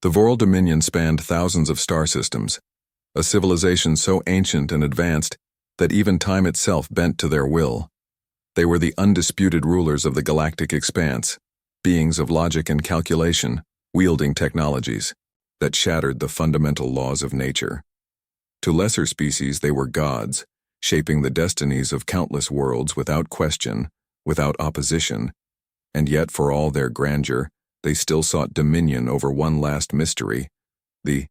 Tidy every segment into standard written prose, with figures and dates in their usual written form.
The Vorl Dominion spanned thousands of star systems, a civilization so ancient and advanced that even time itself bent to their will. They were the undisputed rulers of the galactic expanse, beings of logic and calculation, wielding technologies that shattered the fundamental laws of nature. To lesser species, they were gods, shaping the destinies of countless worlds without question, without opposition, and yet for all their grandeur, they still sought dominion over one last mystery, the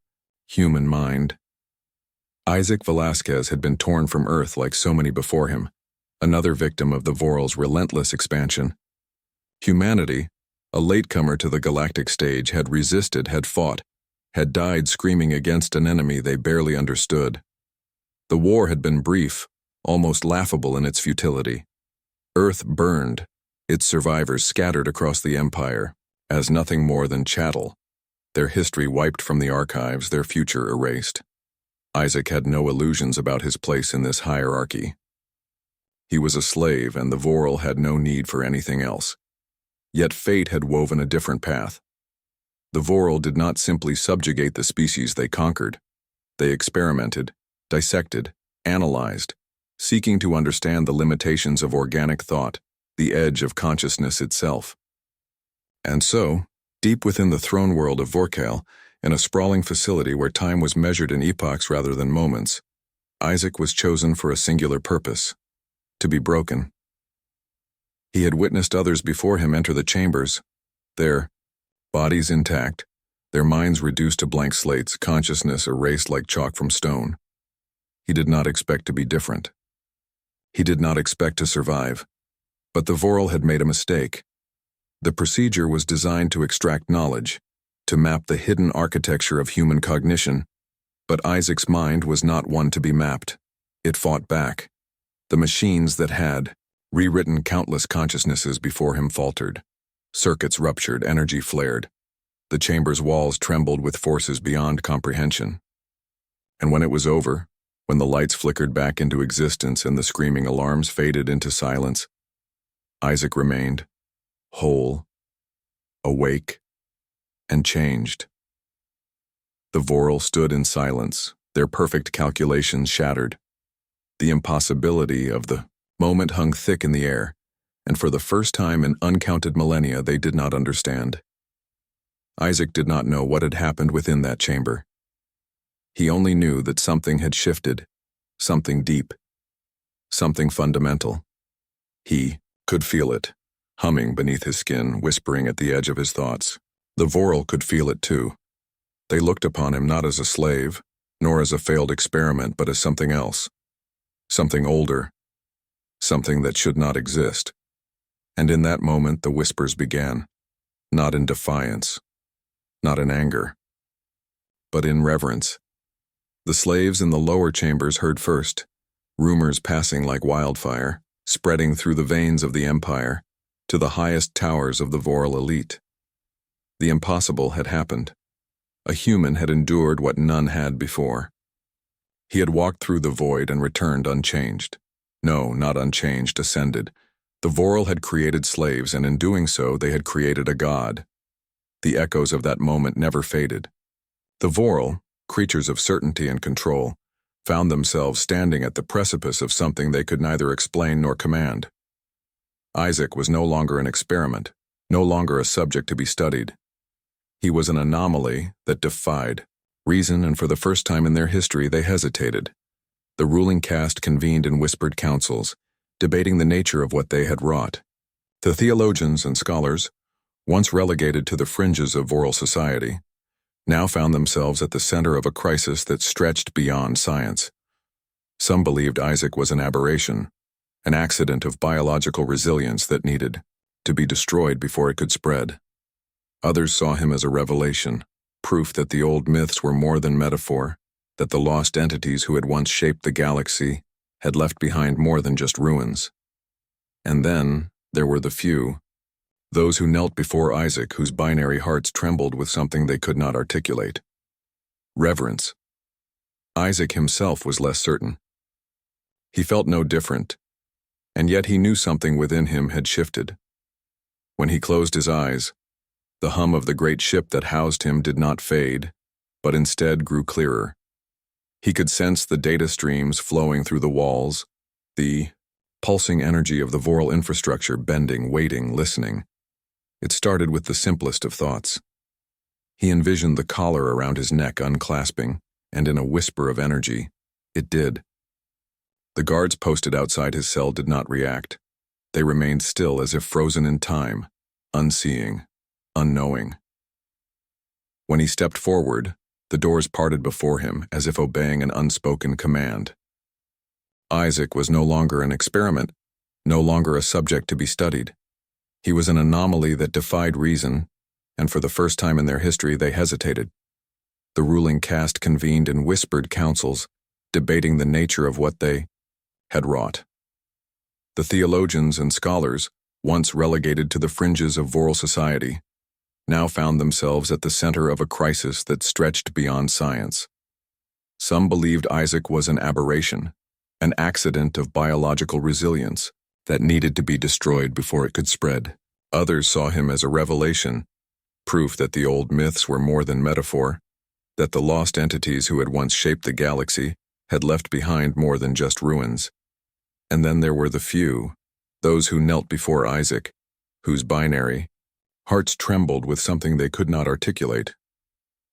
human mind. Isaac Velasquez had been torn from Earth like so many before him, another victim of the Vorl's relentless expansion. Humanity, a latecomer to the galactic stage, had resisted, had fought, had died screaming against an enemy they barely understood. The war had been brief, almost laughable in its futility. Earth burned, its survivors scattered across the empire, as nothing more than chattel, their history wiped from the archives, their future erased. Isaac had no illusions about his place in this hierarchy. He was a slave, and the Vorl had no need for anything else. Yet fate had woven a different path. The Vorl did not simply subjugate the species they conquered. They experimented, dissected, analyzed, seeking to understand the limitations of organic thought, the edge of consciousness itself. And so, deep within the throne world of Vorkal, in a sprawling facility where time was measured in epochs rather than moments, Isaac was chosen for a singular purpose: to be broken. He had witnessed others before him enter the chambers, their bodies intact, their minds reduced to blank slates, consciousness erased like chalk from stone. He did not expect to be different. He did not expect to survive. But the Vorl had made a mistake. The procedure was designed to extract knowledge, to map the hidden architecture of human cognition, but Isaac's mind was not one to be mapped. It fought back. The machines that had rewritten countless consciousnesses before him faltered. Circuits ruptured, energy flared. The chamber's walls trembled with forces beyond comprehension. And when it was over, when the lights flickered back into existence and the screaming alarms faded into silence, Isaac remained, whole, awake, and changed. The Vorl stood in silence, their perfect calculations shattered. The impossibility of the moment hung thick in the air, and for the first time in uncounted millennia they did not understand. Isaac did not know what had happened within that chamber. He only knew that something had shifted, something deep, something fundamental. He could feel it, humming beneath his skin, whispering at the edge of his thoughts. The Vorl could feel it too. They looked upon him not as a slave, nor as a failed experiment, but as something else. Something older. Something that should not exist. And in that moment the whispers began, not in defiance, not in anger, but in reverence. The slaves in the lower chambers heard first, rumors passing like wildfire, spreading through the veins of the empire, to the highest towers of the Vorl elite. The impossible had happened. A human had endured what none had before. He had walked through the void and returned unchanged. No, not unchanged, ascended. The Vorl had created slaves, and in doing so they had created a god. The echoes of that moment never faded. The Vorl, creatures of certainty and control, found themselves standing at the precipice of something they could neither explain nor command. Isaac was no longer an experiment, no longer a subject to be studied. He was an anomaly that defied reason, and for the first time in their history they hesitated. The ruling caste convened in whispered councils, debating the nature of what they had wrought. The theologians and scholars, once relegated to the fringes of Vorl society, now found themselves at the center of a crisis that stretched beyond science. Some believed Isaac was an aberration, an accident of biological resilience that needed to be destroyed before it could spread. Others saw him as a revelation, proof that the old myths were more than metaphor, that the lost entities who had once shaped the galaxy had left behind more than just ruins. And then there were the few, those who knelt before Isaac, whose binary hearts trembled with something they could not articulate. Reverence. Isaac himself was less certain. He felt no different, and yet he knew something within him had shifted. When he closed his eyes, The hum of the great ship that housed him did not fade, but instead grew clearer. He could sense the data streams flowing through the walls, the pulsing energy of the Vorl infrastructure bending, waiting, listening. It started with the simplest of thoughts. He envisioned the collar around his neck unclasping, and in a whisper of energy, it did. The guards posted outside his cell did not react. They remained still as if frozen in time, unseeing, unknowing. When he stepped forward, the doors parted before him as if obeying an unspoken command. Isaac was no longer an experiment, no longer a subject to be studied. He was an anomaly that defied reason, and for the first time in their history they hesitated. The ruling caste convened in whispered councils, debating the nature of what they had wrought. The theologians and scholars, once relegated to the fringes of Vorl society, now found themselves at the center of a crisis that stretched beyond science. Some believed Isaac was an aberration, an accident of biological resilience that needed to be destroyed before it could spread. Others saw him as a revelation, proof that the old myths were more than metaphor, that the lost entities who had once shaped the galaxy had left behind more than just ruins. And then there were the few, those who knelt before Isaac, whose binary hearts trembled with something they could not articulate.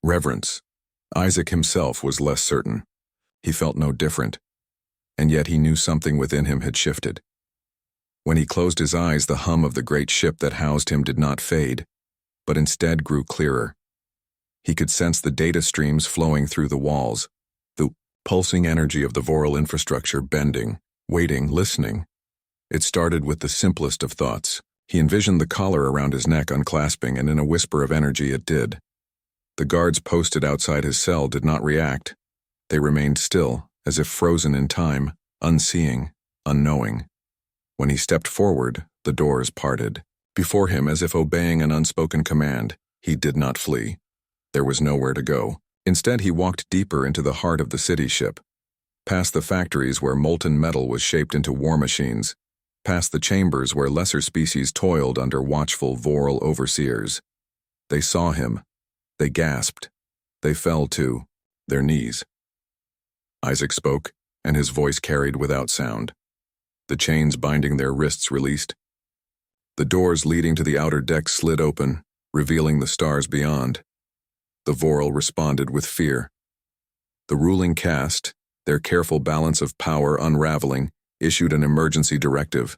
Reverence. Isaac himself was less certain. He felt no different, and yet he knew something within him had shifted. When he closed his eyes, the hum of the great ship that housed him did not fade, but instead grew clearer. He could sense the data streams flowing through the walls, the pulsing energy of the Vorl infrastructure bending, waiting, listening. It started with the simplest of thoughts. He envisioned the collar around his neck unclasping, and in a whisper of energy it did. The guards posted outside his cell did not react. They remained still, as if frozen in time, unseeing, unknowing. When he stepped forward, the doors parted. Before him, as if obeying an unspoken command, he did not flee. There was nowhere to go. Instead, he walked deeper into the heart of the city ship, past the factories where molten metal was shaped into war machines, past the chambers where lesser species toiled under watchful Vorl overseers. They saw him. They gasped. They fell to their knees. Isaac spoke, and his voice carried without sound. The chains binding their wrists released. The doors leading to the outer deck slid open, revealing the stars beyond. The Vorl responded with fear. The ruling caste, their careful balance of power unraveling, issued an emergency directive: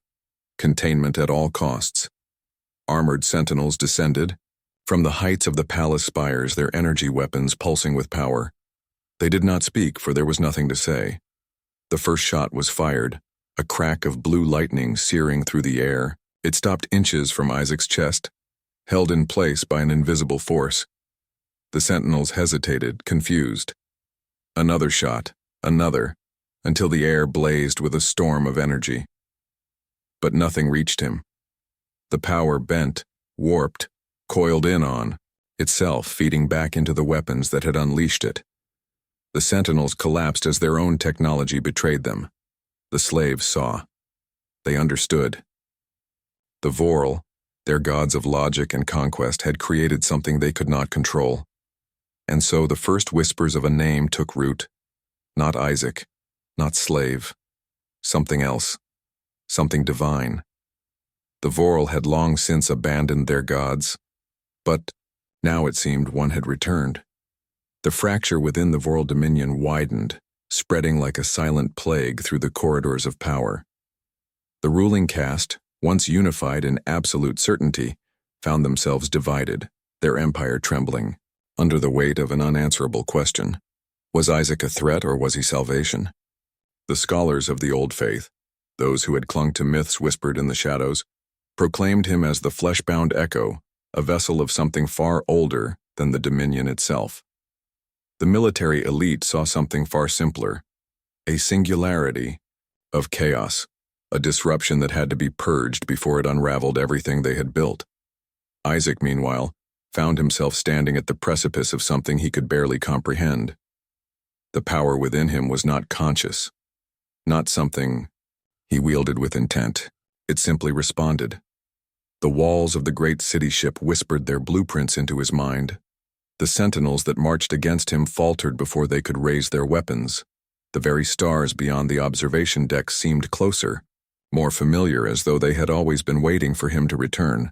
containment at all costs. Armored sentinels descended. From the heights of the palace spires, their energy weapons pulsing with power. They did not speak, for there was nothing to say. The first shot was fired, a crack of blue lightning searing through the air. It stopped inches from Isaac's chest, held in place by an invisible force. The sentinels hesitated, confused. Another shot, another, until the air blazed with a storm of energy. But nothing reached him. The power bent, warped, coiled in on, itself feeding back into the weapons that had unleashed it. The sentinels collapsed as their own technology betrayed them. The slaves saw. They understood. The Vorl, their gods of logic and conquest, had created something they could not control. And so the first whispers of a name took root. Not Isaac, not slave. Something else. Something divine. The Vorl had long since abandoned their gods, but now it seemed one had returned. The fracture within the Vorl Dominion widened, spreading like a silent plague through the corridors of power. The ruling caste, once unified in absolute certainty, found themselves divided, their empire trembling, under the weight of an unanswerable question. Was Isaac a threat, or was he salvation? The scholars of the old faith, those who had clung to myths whispered in the shadows, proclaimed him as the flesh-bound echo, a vessel of something far older than the Dominion itself. The military elite saw something far simpler, a singularity of chaos, a disruption that had to be purged before it unraveled everything they had built. Isaac, meanwhile, found himself standing at the precipice of something he could barely comprehend. The power within him was not conscious, not something he wielded with intent. It simply responded. The walls of the great city ship whispered their blueprints into his mind. The sentinels that marched against him faltered before they could raise their weapons. The very stars beyond the observation deck seemed closer, more familiar, as though they had always been waiting for him to return.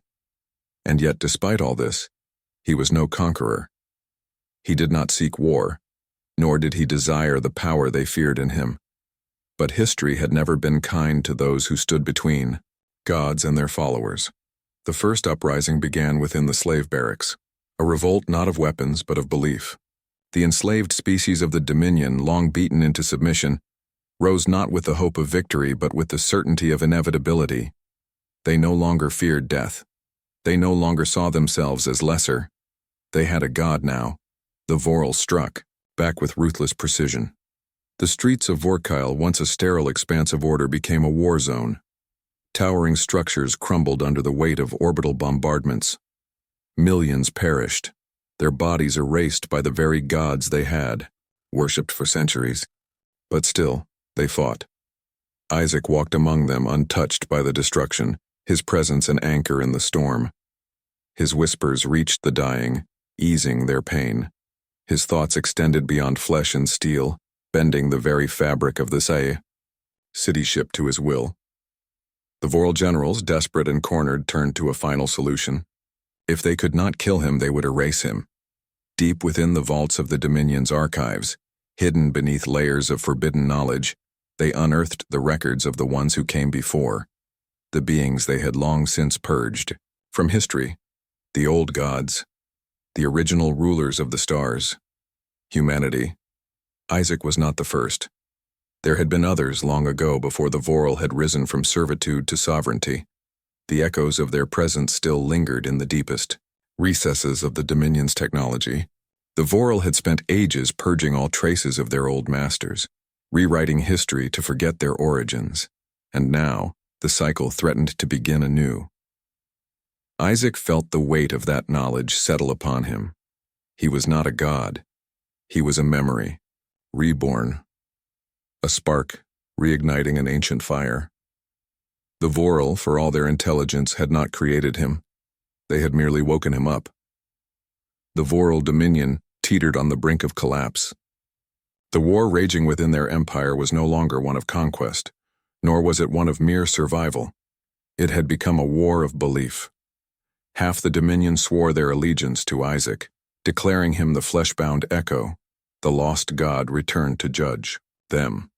And yet, despite all this, he was no conqueror. He did not seek war, nor did he desire the power they feared in him. But history had never been kind to those who stood between gods and their followers. The first uprising began within the slave barracks, a revolt not of weapons but of belief. The enslaved species of the Dominion, long beaten into submission, rose not with the hope of victory but with the certainty of inevitability. They no longer feared death. They no longer saw themselves as lesser. They had a god now. The Vorl struck, back with ruthless precision. The streets of Vorkyle, once a sterile expanse of order, became a war zone. Towering structures crumbled under the weight of orbital bombardments. Millions perished, their bodies erased by the very gods they had worshipped for centuries. But still, they fought. Isaac walked among them, untouched by the destruction, his presence an anchor in the storm. His whispers reached the dying, easing their pain. His thoughts extended beyond flesh and steel, bending the very fabric of the city ship to his will. The Vorl generals, desperate and cornered, turned to a final solution. If they could not kill him, they would erase him. Deep within the vaults of the Dominion's archives, hidden beneath layers of forbidden knowledge, they unearthed the records of the ones who came before, the beings they had long since purged from history, the old gods, the original rulers of the stars, humanity. Isaac was not the first. There had been others long ago before the Vorl had risen from servitude to sovereignty. The echoes of their presence still lingered in the deepest recesses of the Dominion's technology. The Vorl had spent ages purging all traces of their old masters, rewriting history to forget their origins, and now the cycle threatened to begin anew. Isaac felt the weight of that knowledge settle upon him. He was not a god. He was a memory, reborn. A spark, reigniting an ancient fire. The Vorl, for all their intelligence, had not created him. They had merely woken him up. The Vorl Dominion teetered on the brink of collapse. The war raging within their empire was no longer one of conquest, nor was it one of mere survival. It had become a war of belief. Half the Dominion swore their allegiance to Isaac, declaring him the flesh-bound echo, the lost god returned to judge them.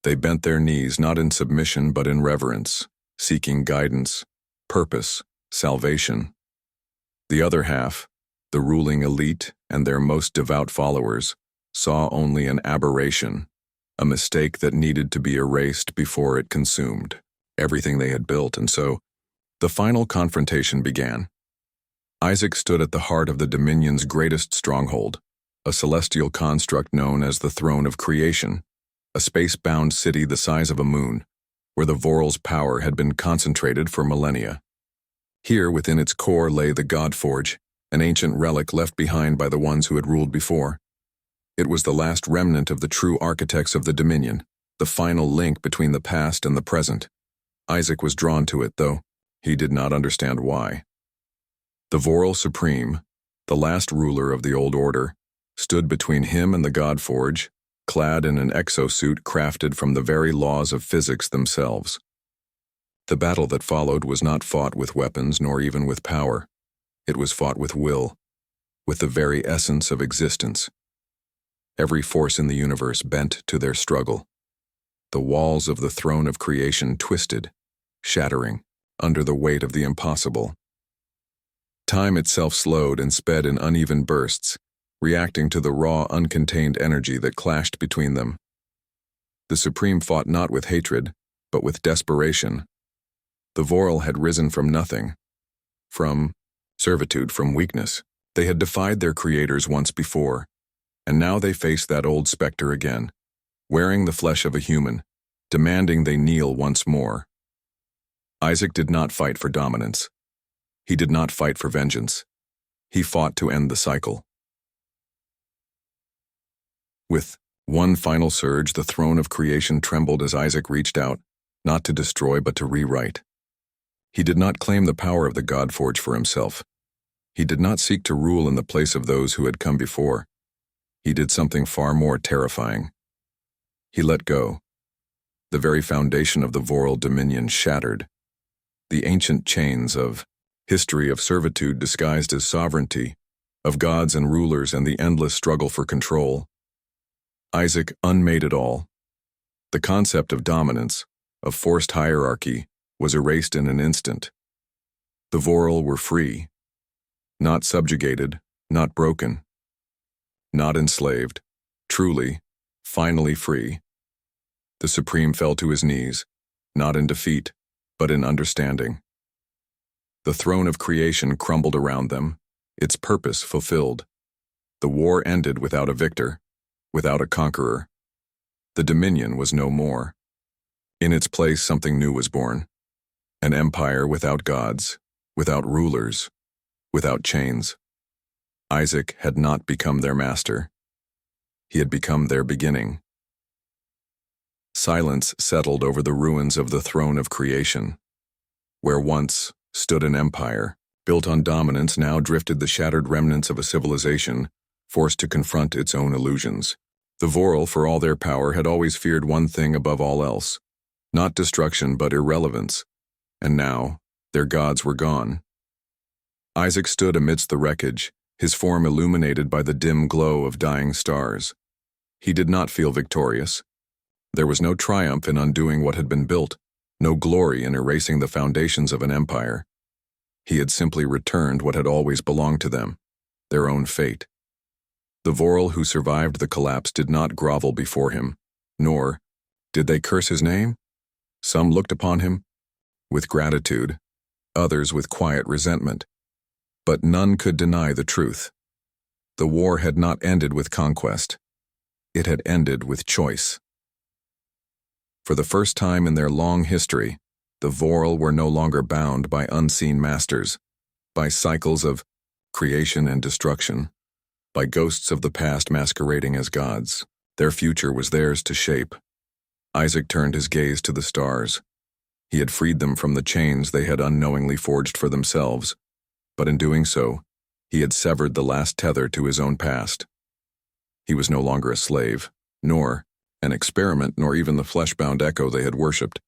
They bent their knees not in submission but in reverence, seeking guidance, purpose, salvation. The other half, the ruling elite and their most devout followers, saw only an aberration, a mistake that needed to be erased before it consumed everything they had built, and so the final confrontation began. Isaac stood at the heart of the Dominion's greatest stronghold, a celestial construct known as the Throne of Creation, a space-bound city the size of a moon, where the Vorl's power had been concentrated for millennia. Here, within its core, lay the God Forge, an ancient relic left behind by the ones who had ruled before. It was the last remnant of the true architects of the Dominion, the final link between the past and the present. Isaac was drawn to it, though he did not understand why. The Vorl Supreme, the last ruler of the old order, stood between him and the God Forge, clad in an exosuit crafted from the very laws of physics themselves. The battle that followed was not fought with weapons nor even with power. It was fought with will, with the very essence of existence. Every force in the universe bent to their struggle. The walls of the Throne of Creation twisted, shattering, under the weight of the impossible. Time itself slowed and sped in uneven bursts, reacting to the raw, uncontained energy that clashed between them. The Supreme fought not with hatred, but with desperation. The Vorl had risen from nothing, from servitude, from weakness. They had defied their creators once before, and now they faced that old specter again, wearing the flesh of a human, demanding they kneel once more. Isaac did not fight for dominance. He did not fight for vengeance. He fought to end the cycle. With one final surge, the Throne of Creation trembled as Isaac reached out, not to destroy but to rewrite. He did not claim the power of the Godforge for himself. He did not seek to rule in the place of those who had come before. He did something far more terrifying. He let go. The very foundation of the Vorl Dominion shattered. The ancient chains of history of servitude disguised as sovereignty, of gods and rulers and the endless struggle for control. Isaac unmade it all. The concept of dominance, of forced hierarchy, was erased in an instant. The Vorl were free, not subjugated, not broken, not enslaved, truly, finally free. The Supreme fell to his knees, not in defeat, but in understanding. The throne of creation crumbled around them, its purpose fulfilled. The war ended without a victor, without a conqueror. The Dominion was no more. In its place, something new was born. An empire without gods, without rulers, without chains. Isaac had not become their master. He had become their beginning. Silence settled over the ruins of the throne of creation. Where once stood an empire, built on dominance, now drifted the shattered remnants of a civilization, forced to confront its own illusions. The Vorl, for all their power, had always feared one thing above all else, not destruction but irrelevance, and now their gods were gone. Isaac stood amidst the wreckage, his form illuminated by the dim glow of dying stars. He did not feel victorious. There was no triumph in undoing what had been built, no glory in erasing the foundations of an empire. He had simply returned what had always belonged to them, their own fate. The Vorl who survived the collapse did not grovel before him, nor did they curse his name. Some looked upon him with gratitude, others with quiet resentment. But none could deny the truth. The war had not ended with conquest. It had ended with choice. For the first time in their long history, the Vorl were no longer bound by unseen masters, by cycles of creation and destruction, by ghosts of the past masquerading as gods. Their future was theirs to shape. Isaac turned his gaze to the stars. He had freed them from the chains they had unknowingly forged for themselves, but in doing so, he had severed the last tether to his own past. He was no longer a slave, nor an experiment, nor even the flesh-bound echo they had worshipped.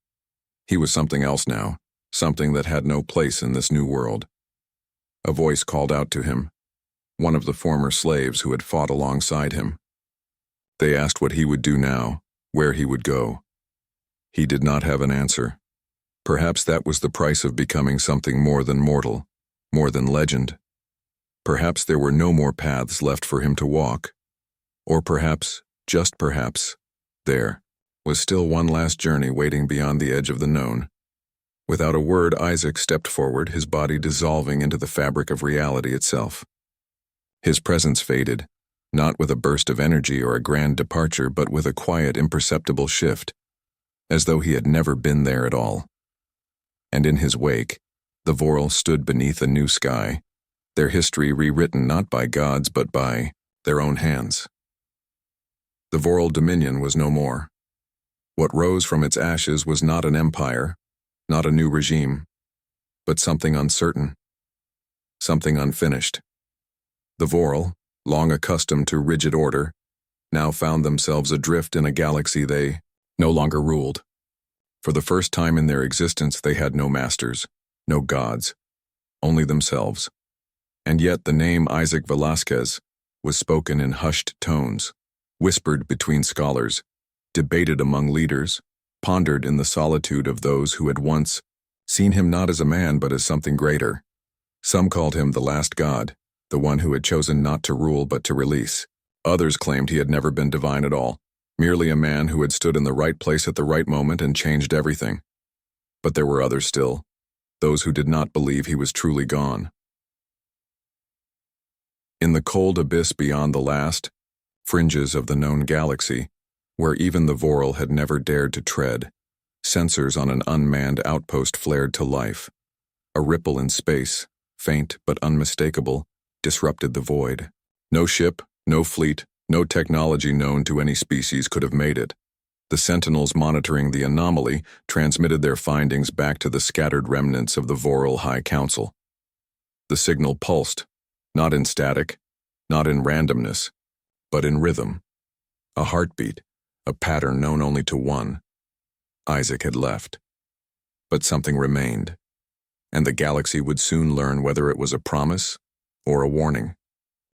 He was something else now, something that had no place in this new world. A voice called out to him, one of the former slaves who had fought alongside him. They asked what he would do now, where he would go. He did not have an answer. Perhaps that was the price of becoming something more than mortal, more than legend. Perhaps there were no more paths left for him to walk. Or perhaps, just perhaps, there was still one last journey waiting beyond the edge of the known. Without a word, Isaac stepped forward, his body dissolving into the fabric of reality itself. His presence faded, not with a burst of energy or a grand departure, but with a quiet, imperceptible shift, as though he had never been there at all. And in his wake, the Vorl stood beneath a new sky, their history rewritten not by gods but by their own hands. The Vorl Dominion was no more. What rose from its ashes was not an empire, not a new regime, but something uncertain, something unfinished. The Vorl, long accustomed to rigid order, now found themselves adrift in a galaxy they no longer ruled. For the first time in their existence, they had no masters, no gods, only themselves. And yet the name Isaac Velasquez was spoken in hushed tones, whispered between scholars, debated among leaders, pondered in the solitude of those who had once seen him not as a man but as something greater. Some called him the last god, the one who had chosen not to rule but to release. Others claimed he had never been divine at all, merely a man who had stood in the right place at the right moment and changed everything. But there were others still, those who did not believe he was truly gone. In the cold abyss beyond the last fringes of the known galaxy, where even the Vorl had never dared to tread, sensors on an unmanned outpost flared to life. A ripple in space, faint but unmistakable, disrupted the void. No ship, no fleet, no technology known to any species could have made it. The sentinels monitoring the anomaly transmitted their findings back to the scattered remnants of the Vorl High Council. The signal pulsed, not in static, not in randomness, but in rhythm. A heartbeat, a pattern known only to one. Isaac had left. But something remained, and the galaxy would soon learn whether it was a promise or a warning.